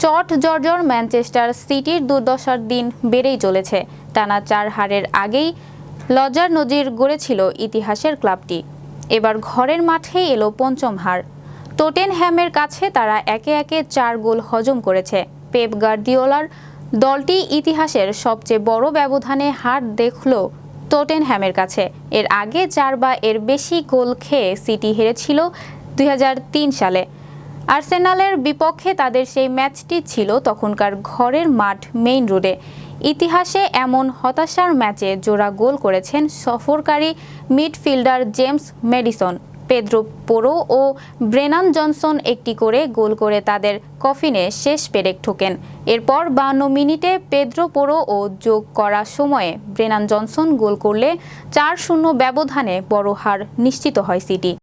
চট জর্জর ম্যানচেস্টার সিটির দুর্দশার দিন বেড়েই চলেছে। টানা 4 হারের আগেই লজ্জার নজির গড়েছিল ইতিহাসের ক্লাবটি। এবার ঘরের মাঠেই এলো পঞ্চম হার। টটেনহ্যামের কাছে তারা একে একে 4 গোল হজম করেছে। পেপ গার্দিওলার দলটি ইতিহাসের সবচেয়ে বড় ব্যবধানে হার দেখল টটেনহ্যামের কাছে। এর আগে 4 বা এর বেশি গোল খেয়ে সিটি হেরেছিল 2003 সালে। আর্সেনালের বিপক্ষে তাদের সেই ম্যাচটি ছিল তখনকার ঘরের মাঠ মেইন রোডে। ইতিহাসে এমন হতাশার ম্যাচে জোড়া গোল করেছেন সফরকারী মিডফিল্ডার জেমস ম্যাডিসন। পেদ্রো পোরো ও ব্রেনান জনসন একটি করে গোল করে তাদের কফিনে শেষ পেরেক ঠোকেন। এরপর 52 মিনিটে পেদ্রো পোরো ও যোগ করা সময়ে ব্রেনান জনসন গোল করলে 4-0 ব্যবধানে বড় হার নিশ্চিত হয় সিটি।